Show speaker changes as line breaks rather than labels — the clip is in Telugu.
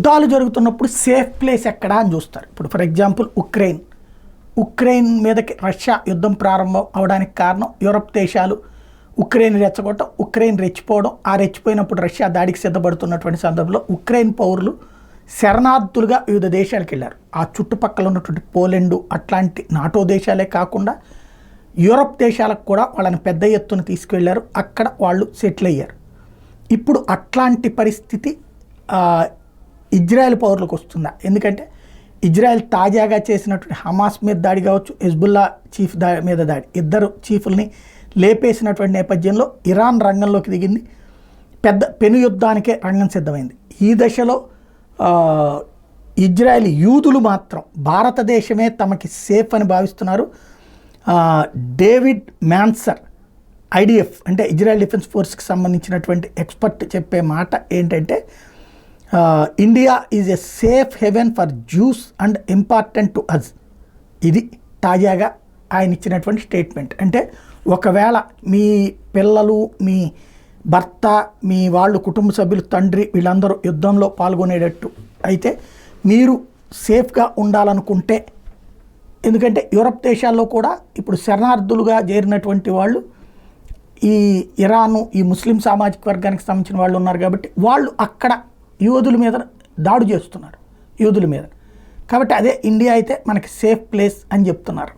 యుద్ధాలు జరుగుతున్నప్పుడు సేఫ్ ప్లేస్ ఎక్కడా అని చూస్తారు. ఇప్పుడు ఫర్ ఎగ్జాంపుల్ ఉక్రెయిన్ మీదకి రష్యా యుద్ధం ప్రారంభం అవడానికి కారణం యూరప్ దేశాలు ఉక్రెయిన్ రెచ్చగొట్టడం, ఉక్రెయిన్ రెచ్చిపోవడం. ఆ రెచ్చిపోయినప్పుడు రష్యా దాడికి సిద్ధపడుతున్నటువంటి సందర్భంలో ఉక్రెయిన్ పౌరులు శరణార్థులుగా వివిధ దేశాలకు వెళ్ళారు. ఆ చుట్టుపక్కల ఉన్నటువంటి పోలెండు అట్లాంటి నాటో దేశాలే కాకుండా యూరప్ దేశాలకు కూడా వాళ్ళని పెద్ద ఎత్తున తీసుకువెళ్ళారు. అక్కడ వాళ్ళు సెటిల్ అయ్యారు. ఇప్పుడు అట్లాంటి పరిస్థితి ఇజ్రాయెల్ పౌరులకు వస్తుందా? ఎందుకంటే ఇజ్రాయెల్ తాజాగా చేసినటువంటి హమాస్ మీద దాడి కావచ్చు, హెజ్బుల్లా చీఫ్ మీద దాడి, ఇద్దరు చీఫ్లని లేపేసినటువంటి నేపథ్యంలో ఇరాన్ రంగంలోకి దిగింది. పెద్ద పెను యుద్ధానికే రంగం సిద్ధమైంది. ఈ దశలో ఇజ్రాయెల్ యూదులు మాత్రం భారతదేశమే తమకి సేఫ్ అని భావిస్తున్నారు. డేవిడ్ మ్యాన్సర్ ఐడిఎఫ్ అంటే ఇజ్రాయెల్ డిఫెన్స్ ఫోర్స్కి సంబంధించినటువంటి ఎక్స్పర్ట్ చెప్పే మాట ఏంటంటే India is a safe haven for Jews and important to us. ఇది తాజాగా ఆయన ఇచ్చినటువంటి స్టేట్మెంట్. అంటే ఒకవేళ మీ పిల్లలు, మీ భర్త, మీ వాళ్ళు కుటుంబ సభ్యులు, తండ్రి వీళ్ళందరూ యుద్ధంలో పాల్గొనేటట్టు అయితే మీరు సేఫ్గా ఉండాలనుకుంటే, ఎందుకంటే యూరప్ దేశాల్లో కూడా ఇప్పుడు శరణార్థులుగా చేరినటువంటి వాళ్ళు ఈ ఇరాను, ఈ ముస్లిం సామాజిక వర్గానికి సంబంధించిన వాళ్ళు ఉన్నారు కాబట్టి వాళ్ళు అక్కడ యోధుల మీద దాడి చేస్తున్నారు, యూదుల మీద. కాబట్టి అదే ఇండియా అయితే మనకి సేఫ్ ప్లేస్ అని చెప్తున్నారు.